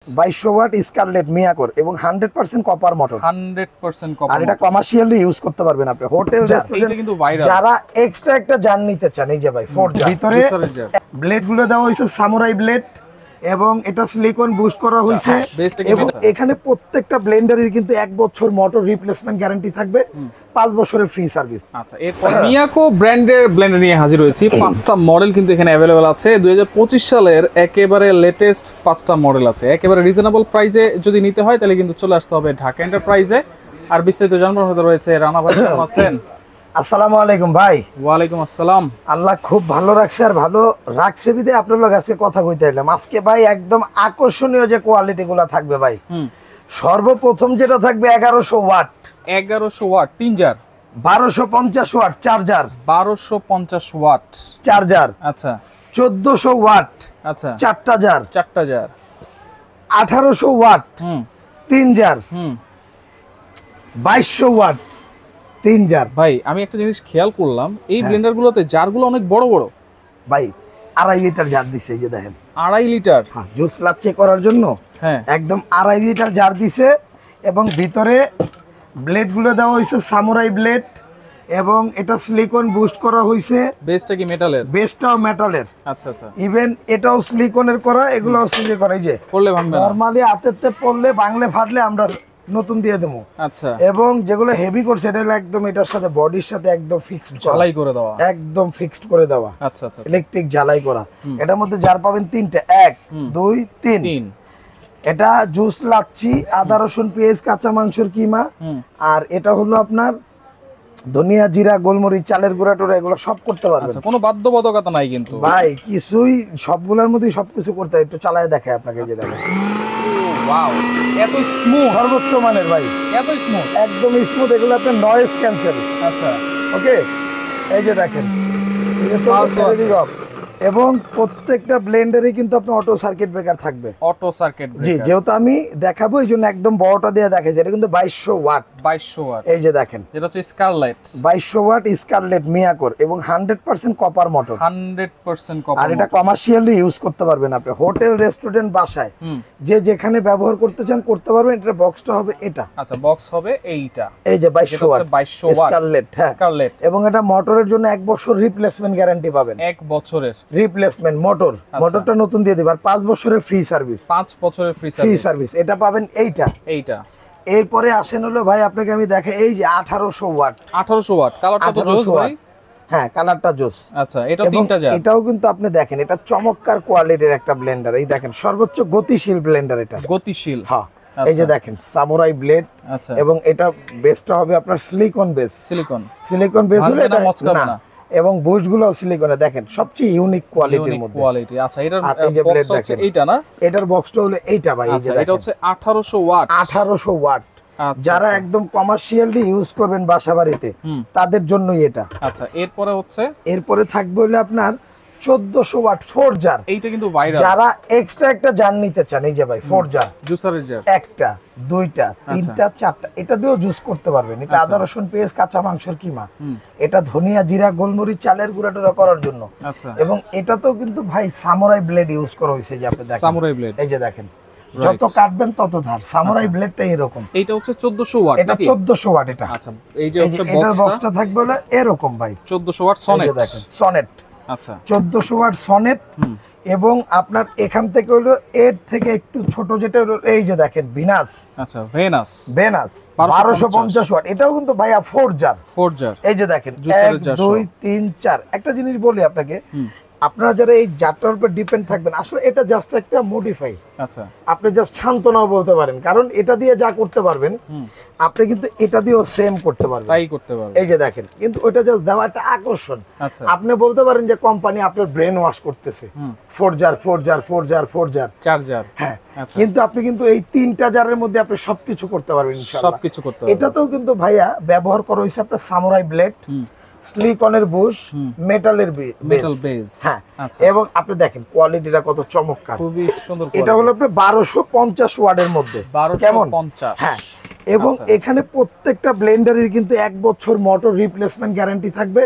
2200 watt Scarlett মিয়াকোর এবং 100% copper motor 100% copper আর এটা commercially use করতে পারবেন আপনি হোটেল রেস্টুরেন্ট কিন্তু ভাইরাল যারা এক্সট্রা একটা জান নিতে চান এই যে ভাই ফোর ভিতরে ব্লেড গুলো দেওয়া হয়েছে সামুরাই ব্লেড এবং এটা সিলিকন বুস্ট করা হয়েছে এবং এখানে প্রত্যেকটা ব্লেন্ডারের কিন্তু 1 বছর মোটর রিপ্লেসমেন্ট গ্যারান্টি থাকবে 5 বছরের ফ্রি সার্ভিস। আচ্ছা এরপর মিয়াকো ব্র্যান্ডের ব্লেন্ডার নিয়ে হাজির হয়েছি। 5টা মডেল কিন্তু এখানে अवेलेबल আছে। 2025 সালের একেবারে লেটেস্ট 5টা মডেল আছে। একেবারে রিজনেবল প্রাইসে যদি নিতে হয় তাহলে কিন্তু চলে আসতে হবে ঢাকা এন্টারপ্রাইজে। আর বিস্তারিত জানার মতো রয়েছে রানা ভাই, কেমন আছেন? আসসালামু আলাইকুম ভাই। ওয়ালাইকুম আসসালাম। আল্লাহ খুব ভালো রাখছে আর ভালো রাখছে বিদে আপনার লগে আজকে কথা কইতে এলাম। আজকে ভাই একদম আকর্ষণীয় যে কোয়ালিটি গুলা থাকবে ভাই। সর্বপ্রথম যেটা থাকবে 1100 watt 1100 watt 3 jar 1250 watt charger 1250 watt charger আচ্ছা 1400 ওয়াট আচ্ছা 4টা জার 4টা jar 1800 watt 3 jar 2200 watt 3 jar. ভাই আমি একটা জিনিস খেয়াল করলাম এই ব্লেন্ডার গুলোতে জারগুলো অনেক বড় বড় ভাই 2.5 লিটার জার দিছে এই যে দেখেন 2.5 লিটার হ্যাঁ জুস লাচ্চে করার জন্য হ্যাঁ একদম 2.5 লিটার জার দিছে এবং ভিতরে ব্লেড গুলো দেওয়া হয়েছে সামুরাই ব্লেড এবং এটা সিলিকন বুস্ট করা হয়েছে। বেসটা কি মেটালের? বেসটাও মেটালের। আচ্ছা আচ্ছা ইভেন এটাও সিলিকনের করা, এগুলোও সিলিকন। এই যে পড়লে ভাঙবে না, নরমালি হাতেতে পড়লে ভাঙলে ফাটলে আমরা নতুন দিয়ে দেবো। আচ্ছা এবং যেগুলো হেভি করছে এটা একদম এটার সাথে বডির সাথে একদম ফিক্সড ঝালাই করে দেওয়া, একদম ফিক্সড করে দেওয়া। আচ্ছা আচ্ছা ইলেকট্রিক ঝালাই করা। এটার মধ্যে জার পাবেন 3টে 1 2 3। এটা জুস লাচ্ছি, আদা রসুন পেঁয়াজ কাঁচা মাংসের কিমা। আর এটা হলো আপনার ধনিয়া জিরা গোলমরিচ চালের গুঁড়া টোড়া এগুলো সব করতে পারবেন। আচ্ছা কোনো বাধ্যবাধকতা নাই কিন্তু ভাই কিছুই সবগুলোর মধ্যেই সবকিছু করতে হয়। একটু চালায় দেখায় আপনাকে যে দেখেন ওয়াও এত স্মুথ, সর্বোচ্চ মানের ভাই, এত স্মুথ একদম স্মুথ। এগুলো আপনার নয়েজ ক্যান্সেল। আচ্ছা ওকে এই যে দেখেন এই যে এবং প্রত্যেকটা ব্লেন্ডারে কিন্তু আপনার অটো সার্কিট ব্রেকার থাকবে। অটো সার্কিট জি যেহেতু আমি দেখাবো এই জন্য একদম বড়টা দিয়ে দেখাই। এটা কিন্তু 2200 ওয়াট 2200 ওয়াট এই যে দেখেন যেটা হচ্ছে স্কারলেট 2200 ওয়াট স্কারলেট মিয়াকোর এবং 100% কপার মোটর 100% কপার। আর এটা কমার্শিয়ালি ইউজ করতে পারবেন আপনি হোটেল রেস্টুরেন্ট বাসায় যে যেখানে ব্যবহার করতে চান করতে পারবেন। এটা বক্সটা হবে এটা। আচ্ছা বক্স হবে এইটা এই যে 2200 ওয়াট স্কারলেট হ্যাঁ স্কারলেট এবং এটা মোটরের জন্য 1 বছর রিপ্লেসমেন্ট গ্যারান্টি পাবেন। 1 বছরের রিপ্লেসমেন্ট মোটরটা নতুন দিয়ে দিবেন আর 5 বছরের ফ্রি সার্ভিস। 5 বছরের ফ্রি সার্ভিস এটা পাবেন এইটা। এরপরে আসেন হলো ভাই আপনাকে আমি দেখাই এই যে 1800 ওয়াট 1800 ওয়াট কালারটা তো জোস ভাই। হ্যাঁ কালারটা জোস। আচ্ছা এটা তিনটা জার। এটাও কিন্তু আপনি দেখেন এটা চমৎকার কোয়ালিটির একটা ব্লেন্ডার। এই দেখেন সর্বোচ্চ গতিশীল ব্লেন্ডার এটা। গতিশীল হ্যাঁ এই যে দেখেন সামুরাই ব্লেড। আচ্ছা এবং এটা বেসটা হবে আপনার সিলিকন বেস। সিলিকন বেস হলে এটা মচকাবে না এবং বুশ গুলো সিলিকনে দেখেন সবচেয়ে ইউনিক কোয়ালিটির মধ্যে। আচ্ছা এটার বক্স হচ্ছে এইটা না? এটার বক্সটা হলো এইটা ভাই। এই যে এটা হচ্ছে 1800 ওয়াট 1800 ওয়াট। যারা একদম কমার্শিয়ালি ইউজ করবেন বাসা বাড়িতে তাদের জন্যই এটা। আচ্ছা এরপরে থাকবে হলো আপনার 1400 ওয়াট 4 জার। এইটা কিন্তু ভাইরাল। যারা এক্সট্রা একটা জার নিতে চান এই যে ভাই 4 জার জুসারের জার একটা দুইটা তিনটা চারটা এটা দিয়েও জুস করতে পারবেন। এটা আদা রসুন পেঁয়াজ কাঁচা মাংসের কিমা। এটা ধনিয়া জিরা গোলমরিচ চালের গুঁড়া টোড়া করার জন্য। এবং এটাতেও কিন্তু ভাই সামুরাই ব্লেড ইউজ করা হয়েছে যে আপনি দেখেন সামুরাই ব্লেড। এই যে দেখেন যত কাটবেন তত ধার। সামুরাই ব্লেডটা এরকম। এইটা হচ্ছে 1400 ওয়াট। এটা 1400 ওয়াট এটা। আচ্ছা এই যে হচ্ছে বক্সটা থাকবে হলো এরকম ভাই 1400 ওয়াট সনেট। দেখেন সনেট। আচ্ছা 1400 ওয়াট সনেট। এবং আপনার এখান থেকে হলো এর থেকে একটু ছোট যেটা হলো এই যে দেখেন ভিনাস। আচ্ছা ভেনাস 1250 ওয়াট। এটাও কিন্তু ভাইয়া 4 জার। এই যে দেখেন 1 2 3 4। একটা জিনিস বলি আপনাকে, আপনারা যারা এই জারটার উপর ডিপেন্ড থাকবেন আসলে এটা জাস্ট একটা মডিফাই। আচ্ছা আপনি জাস্ট সান্ত্বনাও বলতে পারেন কারণ এটা দিয়ে যা করতে পারবেন আপনি কিন্তু এটা দিয়েও সেম করতে পারবেন। তাই করতে পারবেন। এই যে দেখেন কিন্তু ওটা জাস্ট দেওয়া একটা আকর্ষণ। আচ্ছা আপনি বলতে পারেন যে কোম্পানি আপনার ব্রেন ওয়াশ করতেছে 4 jar 4 jar 4 jar 4 jar 4 jar. হ্যাঁ কিন্তু আপনি কিন্তু এই 3টা জারের মধ্যে আপনি সবকিছু করতে পারবেন ইনশাআল্লাহ। সবকিছু করতে পারবেন। এটাতেও কিন্তু ভাইয়া ব্যবহার করা হয়েছে আপনার সামুরাই ব্লেড, সিলিকনের বুশ, মেটালের বেস। হ্যাঁ এবং আপনি দেখেন কোয়ালিটিটা কত চমৎকার, খুবই সুন্দর। এটা হলো আপনার 1250 ওয়াটের মধ্যে। কেমন? হ্যাঁ এবং এখানে প্রত্যেকটা ব্লেন্ডারের কিন্তু 1 বছর মোটর রিপ্লেসমেন্ট গ্যারান্টি থাকবে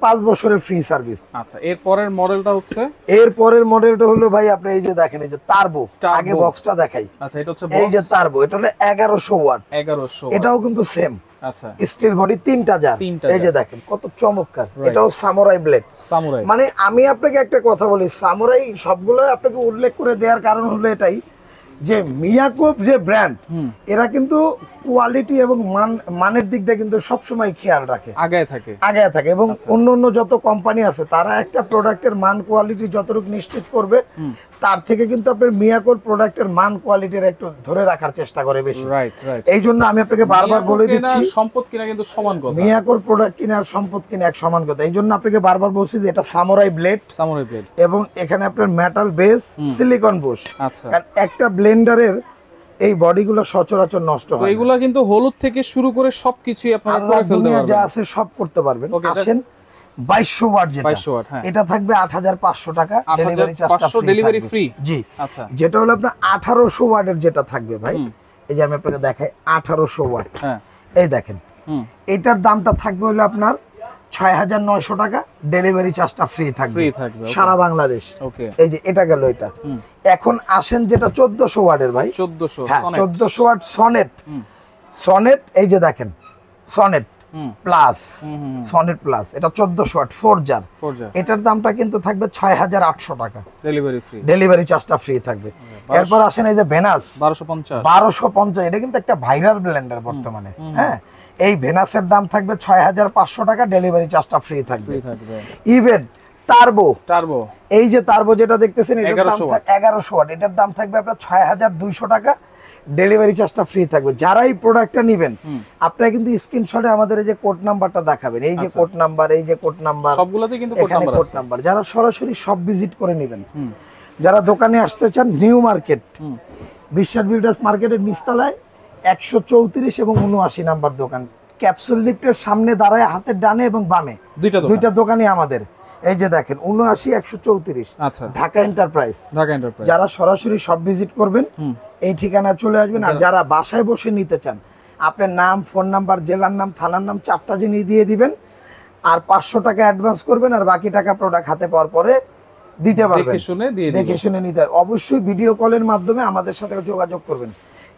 5 বছরের ফ্রি সার্ভিস। আচ্ছা, এর পরের মডেলটা হচ্ছে, এর পরের মডেলটা হলো ভাই আপনি এই যে দেখেন, এই যে টার্বো, আগে বক্সটা দেখাই। আচ্ছা, এটা হচ্ছে এই যে টার্বো, এটা হলো 1100 ওয়াট। 1100, এটাও কিন্তু সেম। আচ্ছা, স্টিল বডি 3টা জার। এই যে দেখেন কত চমৎকার, এটাও সামুরাই ব্লেড। সামুরাই মানে আমি আপনাকে একটা কথা বলি, সামুরাই সবগুলো আপনাকে উল্লেখ করে দেওয়ার কারণ হলো এটাই যে মিয়াকো যে ব্র্যান্ড, এরা কিন্তু কোয়ালিটি এবং মানের দিক দিয়ে কিন্তু সবসময় খেয়াল রাখে, আগে থাকে। এবং অন্য যত কোম্পানি আছে তারা একটা প্রোডাক্টের মান কোয়ালিটি যতটুকু নিশ্চিত করবে, তার থেকে কিন্তু আপনার মিয়াকোর প্রোডাক্টের মান কোয়ালিটির একটু ধরে রাখার চেষ্টা করে বেশি। এই জন্য আমি আপনাকে বারবার বলে দিচ্ছি, সম্পদ কিনা কিন্তু সমান কথা, মিয়াকোর প্রোডাক্ট কিনা আর সম্পদ কিনা এক সমান কথা। এই জন্য আপনাকে বারবার বলছি যে এটা সামুরাই ব্লেড, এবং এখানে আপনার মেটাল বেস, সিলিকন বুশ। আচ্ছা, কারণ একটা ব্লেন্ডারের এই বডিগুলো সচরাচর নষ্ট হয়। এগুলা কিন্তু হলুদ থেকে শুরু করে সবকিছুই আপনারা করে ফেলতে পারবেন, যা আছে সব করতে পারবেন। আসেন 2200 ওয়াট, যেটা 2200 ওয়াট, হ্যাঁ, এটা থাকবে 8500 টাকা, ডেলিভারি চার্জটা ডেলিভারি ফ্রি। জি, আচ্ছা, যেটা হলো আপনার 1800 ওয়াটের যেটা থাকবে ভাই, এই যে আমি আপনাকে দেখাই 1800 ওয়াট, হ্যাঁ, এই দেখেন, এটার দামটা থাকবে হলো আপনার 6900 টাকা, ডেলিভারি চার্জটা ফ্রি থাকবে সারা বাংলাদেশ। ওকে, এই যে এটা গেল এটা। এখন আসেন যেটা 1400 ওয়াটের ভাই, 1400 ওয়াট সনেট, এই যে দেখেন সনেট প্লাস, সনেট প্লাস, এটা 1400 ওয়াট 4 জার। এটার দামটা কিন্তু থাকবে 6800 টাকা, ডেলিভারি চার্জটা ফ্রি থাকবে। এরপর আসেন এই যে ভেনাস 1250, এটা কিন্তু একটা ভাইরাল ব্লেন্ডার বর্তমানে, হ্যাঁ। এই ভেনাসের দাম থাকবে 6500 টাকা, ডেলিভারি চার্জটা ফ্রি থাকবে। ইভেন টার্বো, এই যে টার্বো যেটা দেখতেছেন, এটার দাম 1100 ওয়াট, এটার দাম থাকবে আপনার 6200 টাকা, ডেলিভারি চার্জটা ফ্রি থাকবে। যারা এই প্রোডাক্টটা নেবেন, আপনারা কিন্তু স্ক্রিনশটে আমাদের এই যে কোড নাম্বারটা দেখাবেন, এই যে কোড নাম্বার, এই যে কোড নাম্বার, সবগুলোতে কিন্তু কোড নাম্বার। যারা সরাসরি সব ভিজিট করে নেবেন, যারা দোকানে আসতে চান, নিউ মার্কেট, বিশ্বাস বিল্ডার্স মার্কেটের নিচতলায় 134 এবং 79 নাম্বার দোকান, ক্যাপসুল লিফটের সামনে দাঁড়ায়, হাতের ডানে এবং বামে দুইটা দোকানই আমাদের। এই যে দেখেন 79 134, আচ্ছা, ঢাকা এন্টারপ্রাইজ। যারা সরাসরি সব ভিজিট করবেন এই ঠিকানা চলে আসবেন। আর যারা বাসায় বসে নিতে চান, আপনার নাম, ফোন নাম্বার, জেলার নাম, থানার নাম 4টা জিনিস দিয়ে দিবেন, আর 500 টাকা অ্যাডভান্স করবেন, আর বাকি টাকা প্রোডাক্ট হাতে পাওয়ার পরে দিতে পারবেন, দেখে শুনে নিতে। অবশ্যই ভিডিও কলের মাধ্যমে আমাদের সাথে যোগাযোগ করবেন।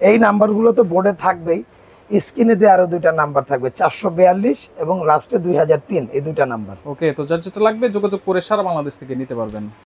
এই নাম্বারগুলো তো বোর্ডে থাকবেই, স্ক্রিনে দিয়ে আরো দুইটা নাম্বার থাকবে, 442 এবং লাস্টে 2003, এই দুইটা নাম্বার। ওকে, তো যার যেটা লাগবে যোগাযোগ করে সারা বাংলাদেশ থেকে নিতে পারবেন।